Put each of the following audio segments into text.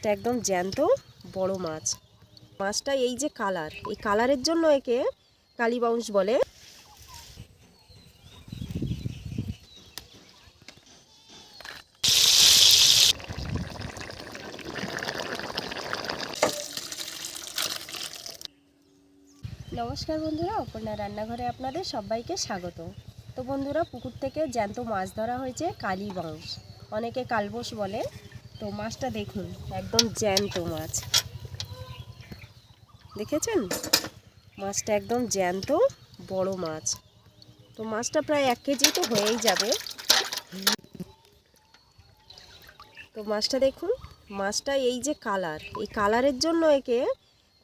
মাছটা একদম জ্যান্ত বড় মাছ। মাছটা এই যে কালার, এই কালারের জন্য একে কালীবাউস বলে। নমস্কার বন্ধুরা, অপর্ণা রান্নাঘরে আপনাদের সবাইকে স্বাগত। তো বন্ধুরা, পুকুর থেকে জ্যান্ত মাছ ধরা হয়েছে কালীবাউস, অনেকে কালবোস বলে। তো মাছটা দেখুন, একদম জ্যান্ত মাছ। দেখেছেন, মাছটা একদম জ্যান্ত বড় মাছ। তো মাছটা প্রায় 1 কেজি তো হয়েই যাবে। তো মাছটা দেখুন, মাছটা এই যে কালার, এই কালারের জন্য একে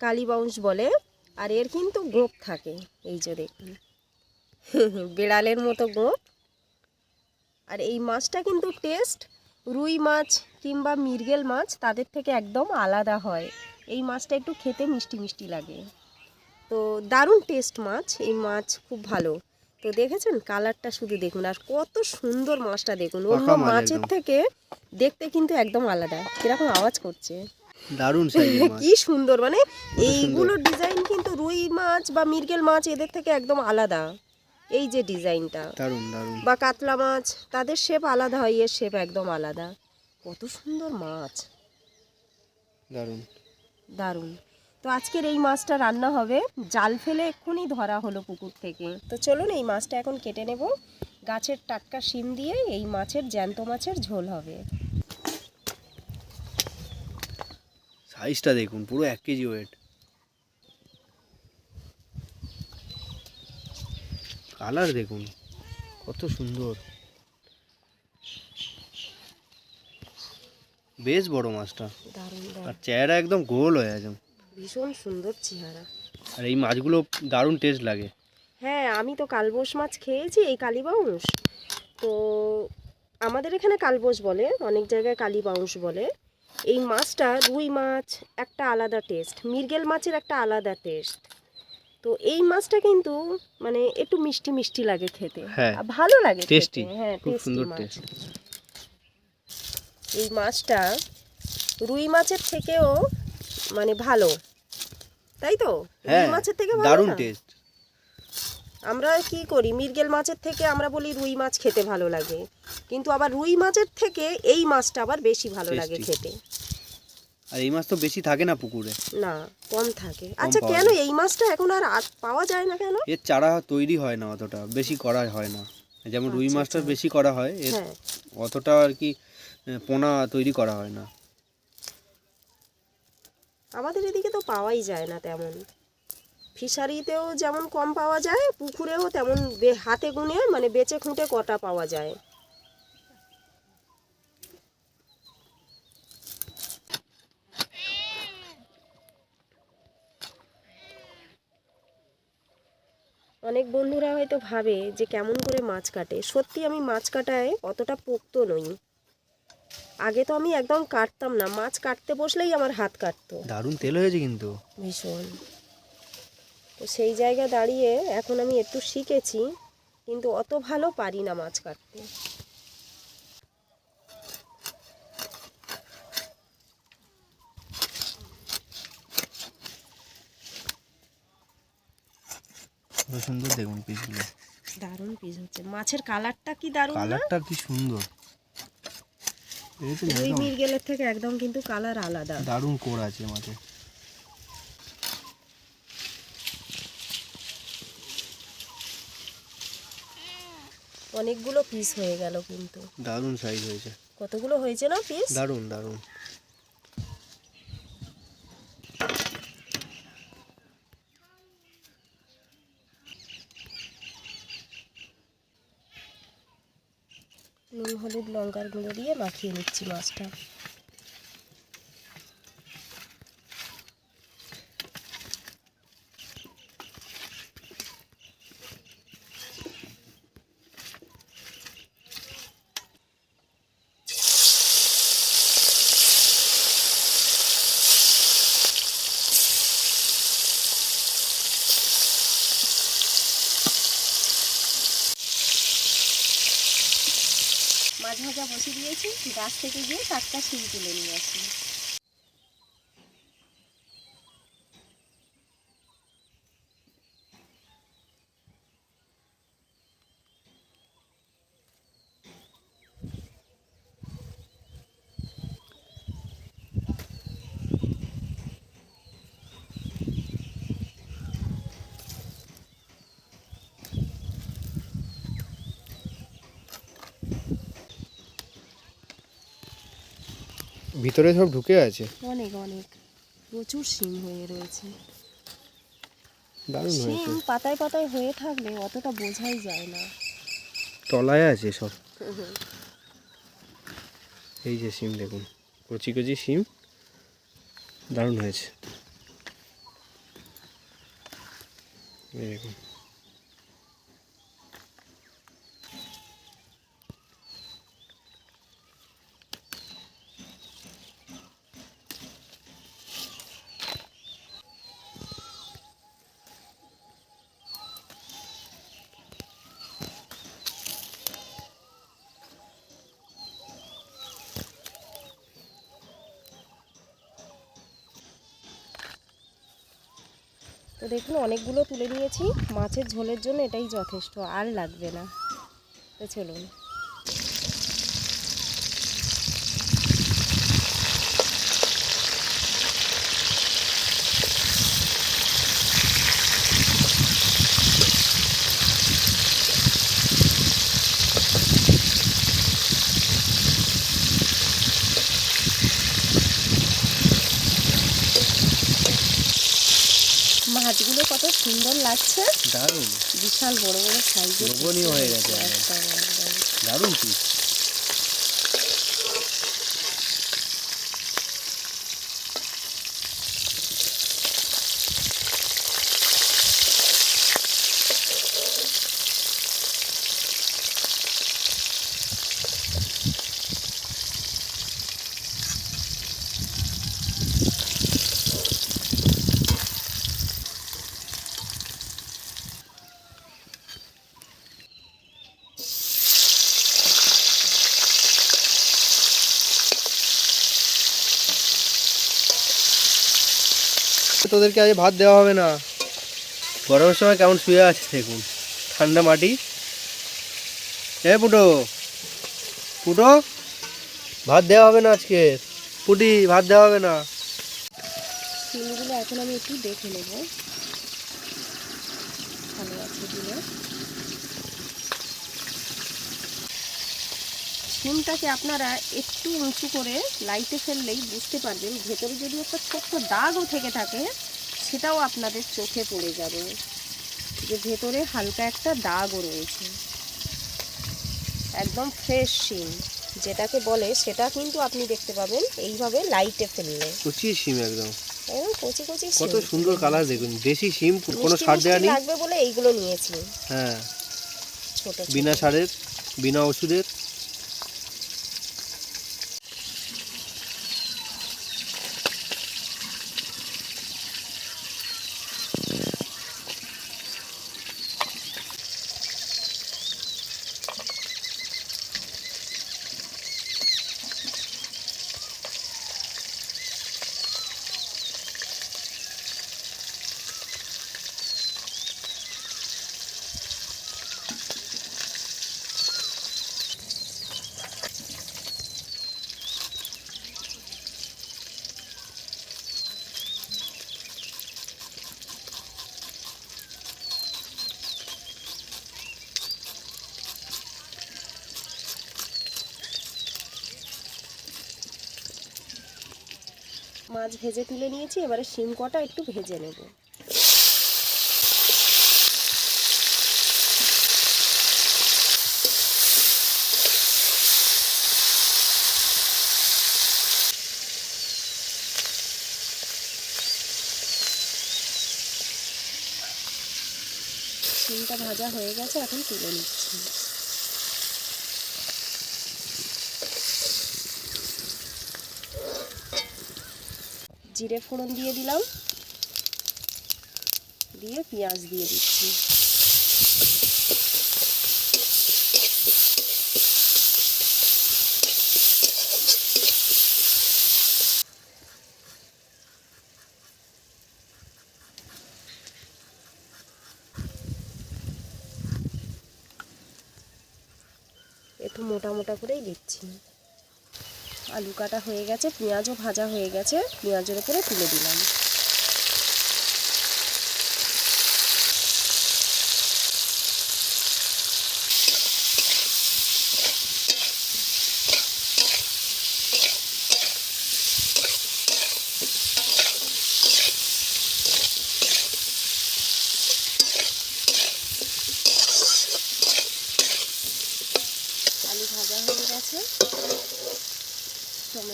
কালীবাউস বলে। আর এর কিন্তু গোঁফ থাকে, এই যে দেখুন বেড়ালের মতো গোঁফ। আর এই মাছটা কিন্তু টেস্ট রুই মাছ কিংবা মৃগেল মাছ তাদের থেকে একদম আলাদা হয়। এই মাছটা একটু খেতে মিষ্টি মিষ্টি লাগে। তো দারুণ টেস্ট মাছ, এই মাছ খুব ভালো। তো দেখেছেন কালারটা, শুধু দেখুন, আর কত সুন্দর মাছটা দেখুন। অন্য মাছের থেকে দেখতে কিন্তু একদম আলাদা। কিরকম আওয়াজ করছে, দারুণ সাইজের মাছ, কি সুন্দর। মানে এইগুলো ডিজাইন কিন্তু রুই মাছ বা মৃগেল মাছ এদের থেকে একদম আলাদা। এই যে ডিজাইনটা, দারুণ দারুণ। বা কাতলা মাছ, তাদের শেপ আলাদা হয়, এর শেপ একদম আলাদা। কত সুন্দর মাছ, দারুণ দারুণ। তো আজকের এই মাছটা রান্না হবে, জাল ফেলে এক্ষুনি ধরা হলো পুকুর থেকে। তো চলুন এই মাছটা এখন কেটে নেব। গাছের টাটকা শিম দিয়ে এই মাছের, জ্যান্ত মাছের ঝোল হবে। সাইজটা দেখুন, পুরো 1 কেজি ওয়েট। কালার দেখুন কত সুন্দর, বেশ বড় মাছটা। দারুণ আর দারুণ, চেহারা একদম গোল হয়ে আছে, ভীষণ সুন্দর চেহারা। আর এই মাছগুলো দারুণ টেস্ট লাগে। হ্যাঁ, আমি তো কালবোস মাছ খেয়েছি, এই কালীবাউস। তো আমাদের এখানে কালবোস বলে, অনেক জায়গায় কালীবাউস বলে। এই মাছটা, রুই মাছ একটা আলাদা টেস্ট, মৃগেল মাছের একটা আলাদা টেস্ট। তো এই মাছটা কিন্তু মানে একটু মিষ্টি মিষ্টি লাগে খেতে, হ্যাঁ, ভালো লাগে টেস্টি, খেতে। হ্যাঁ, খুব সুন্দর মাছ। টেস্ট। এই মাছটা রুই মাছের থেকেও মানে ভালো, তাই তো? রুই মাছের থেকে ভালো দারুণ না? টেস্ট। আমরা কি করি, মৃগেল মাছের থেকে আমরা বলি রুই মাছ খেতে ভালো লাগে, কিন্তু আবার রুই মাছের থেকে এই মাছটা আবার বেশি ভালো লাগে খেতে। আর এই মাছ তো বেশি থাকে না পুকুরে, না, কম থাকে। আচ্ছা, কেন এই মাছটা এখন আর পাওয়া যায় না কেন? এর চারা তৈরি হয় না, অতটা বেশি করা হয় না। যেমন রুই মাছটা বেশি করা হয়, এর অতটা আর কি পোনা তৈরি করা হয় না। আমাদের এদিকে তো পাওয়াই যায় না তেমন। ফিশারিতেও যেমন কম পাওয়া যায়, পুকুরেও তেমন হাতে গুনে মানে বেচে খুঁটে কটা পাওয়া যায়। অনেক বন্ধুরা হয়তো ভাবে যে কেমন করে মাছ কাটে। সত্যি আমি মাছ কাটায় অতটা পোক্ত নই। আগে তো আমি একদম কাটতাম না, মাছ কাটতে বসলেই আমার হাত কাটতো। দারুণ তেল হয়েছে কিন্তু, ভীষণ। তো সেই জায়গায় দাঁড়িয়ে এখন আমি একটু শিখেছি, কিন্তু অত ভালো পারি না মাছ কাটতে। সুন্দর দেখুন পিসগুলো, দারুণ পিস হচ্ছে। মাছের কালারটা কি দারুণ, কালারটা কি সুন্দর। রুই মৃগেলের থেকে একদম কিন্তু কালার আলাদা। দারুণ কোড় আছে মাছে। অনেকগুলো পিস হয়ে গেল কিন্তু। দারুণ সাইজ হয়েছে। কতগুলো হয়েছে না পিস? দারুণ দারুণ। নুন হলুদ লঙ্কার গুঁড়ো দিয়ে মাখিয়ে নিচ্ছি মাছটা। মাছ ভাজা বসিয়ে দিয়েছি, গাছ থেকে গিয়ে টাটকা শিম তুলে নিয়ে আসি। ভিতরে সব ঢুকে আছে। অনেক অনেক প্রচুর শিম হয়ে রয়েছে। দারুণ হয়েছে। শিম পাতায় পাতায় হয়ে থাকলে অতটা বোঝাই যায় না। তলায় আছে সব। এই যে শিম দেখুন, কচি কচি শিম, দারুণ হয়েছে। এই দেখুন। তো দেখুন অনেকগুলো তুলে নিয়েছি, মাছের ঝোলের জন্য এটাই যথেষ্ট, আর লাগবে না। তো চলুন। মাছগুলো কত সুন্দর লাগছে, দারুণ, বিশাল বড় বড় সাইজের লোভনীয় হয়ে গেছে একদম একদম। দারুণ পিস। তোদেরকে আজ ভাত দেওয়া হবে না। গরমের সময় কেমন শুয়ে আছে দেখুন, ঠান্ডা মাটি। এ পুটো, পুটো, ভাত দেওয়া হবে না আজকে। পুটি, ভাত দেওয়া হবে না। শিমগুলো এখন আমি একটু দেখে নেব ভালো আছে কিনা। শিমটাকে আপনারা একটু উঁচু করে লাইটে ফেললেই বুঝতে পারবেন, ভেতরে যদি একটা ছোট্ট দাগও থেকে থাকে সেটাও আপনাদের চোখে পড়ে যাবে, যে ভেতরে হালকা একটা দাগও রয়েছে। একদম ফ্রেশ শিম যেটাকে বলে সেটা কিন্তু আপনি দেখতে পাবেন এইভাবে লাইটে ফেললে। কচি শিম একদম, একদম কচি কচি কত শিম। সুন্দর কালার দেখুন। দেশি শিম, কোনো মিষ্টি সার দেওয়া মিষ্টি নেই। লাগবে বলে এইগুলো নিয়েছি, হ্যাঁ, ছোট ছোট। বিনা সারের, বিনা ওষুধের। মাছ ভেজে তুলে নিয়েছি, এবারে শিম কটা একটু ভেজে নেব। শিমটা ভাজা হয়ে গেছে, এখন তুলে নিচ্ছি। জিরে ফোড়ন দিয়ে দিলাম, দিয়ে পেঁয়াজ দিয়ে দিচ্ছি। একটু মোটা মোটা করেই দিচ্ছি। আলু কাটা হয়ে গেছে, পেঁয়াজও ভাজা হয়ে গেছে, পেঁয়াজের উপরে তুলে দিলাম।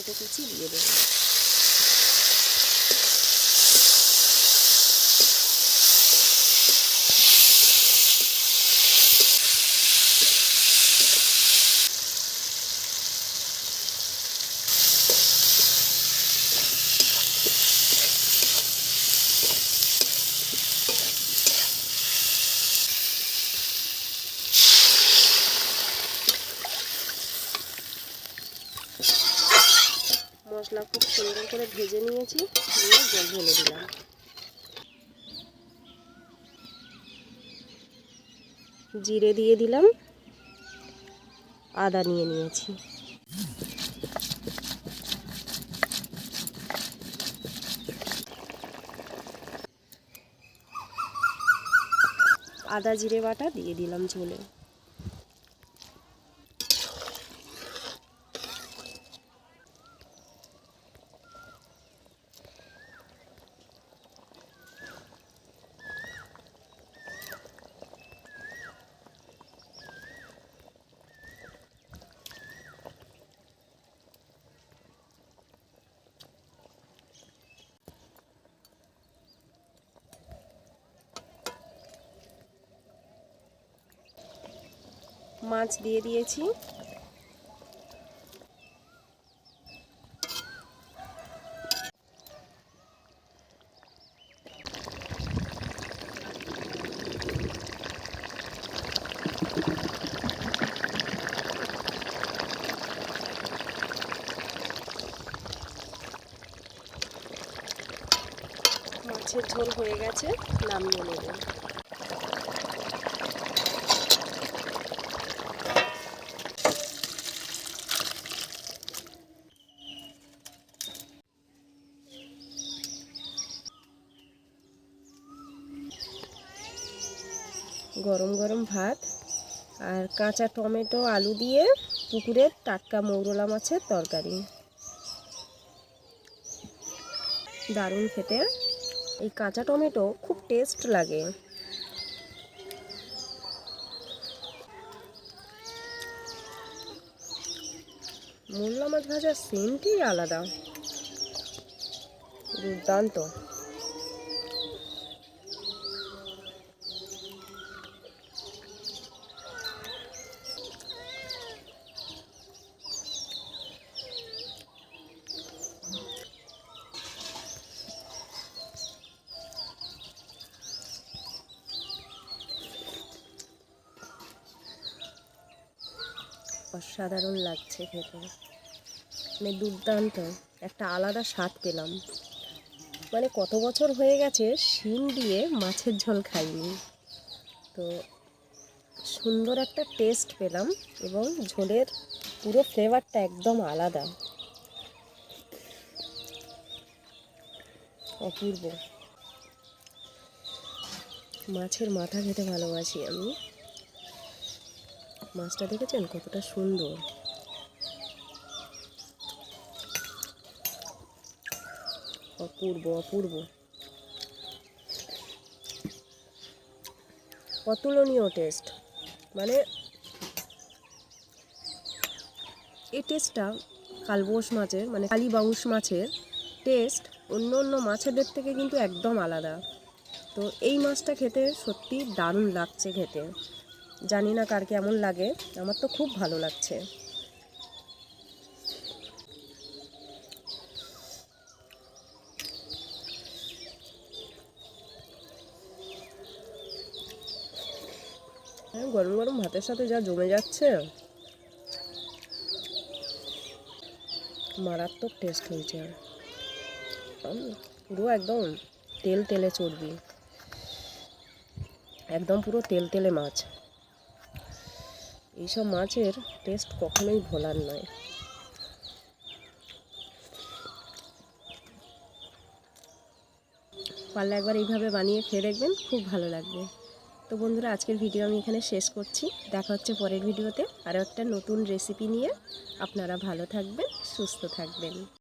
টমেটো কুচি দিয়ে দেবো। মশলা খুব সুন্দর করে ভেজে নিয়েছি, দিয়ে জল ঢেলে দিলাম। জিরে দিয়ে দিলাম, আদা নিয়ে নিয়েছি। আদা জিরে বাটা দিয়ে দিলাম ঝোলে। মাছ দিয়ে দিয়েছি। মাছের ঝোল হয়ে গেছে, নামিয়ে নেব। গরম গরম ভাত আর কাঁচা টমেটো আলু দিয়ে পুকুরের টাটকা মৌরলা মাছের তরকারি, দারুণ খেতে। এই কাঁচা টমেটো খুব টেস্ট লাগে। মৌরলা মাছ ভাজার সেন্টই আলাদা, দুর্দান্ত। অসাধারণ লাগছে খেতে, মানে দুর্দান্ত, একটা আলাদা স্বাদ পেলাম। মানে কত বছর হয়ে গেছে শিম দিয়ে মাছের ঝোল খাইনি, তো সুন্দর একটা টেস্ট পেলাম এবং ঝোলের পুরো ফ্লেভারটা একদম আলাদা, অপূর্ব। মাছের মাথা খেতে ভালোবাসি আমি। মাছটা দেখেছেন কতটা সুন্দর, অপূর্ব অপূর্ব, অতুলনীয় টেস্ট। মানে এই টেস্টটা কালবোস মাছের, মানে কালীবাউস মাছের টেস্ট অন্য অন্য মাছেদের থেকে কিন্তু একদম আলাদা। তো এই মাছটা খেতে সত্যি দারুণ লাগছে খেতে। জানি না কার কেমন লাগে, আমার তো খুব ভালো লাগছে। গরম গরম ভাতের সাথে যা জমে যাচ্ছে, মারাত্মক টেস্ট হয়েছে। পুরো একদম তেল তেলে চর্বি, একদম পুরো তেল তেলে মাছ। এইসব মাছের টেস্ট কখনোই ভোলার নয়। পারলে একবার এইভাবে বানিয়ে খেয়ে দেখবেন, খুব ভালো লাগবে। তো বন্ধুরা, আজকের ভিডিও আমি এখানে শেষ করছি। দেখা হচ্ছে পরের ভিডিওতে আরও একটা নতুন রেসিপি নিয়ে। আপনারা ভালো থাকবেন, সুস্থ থাকবেন।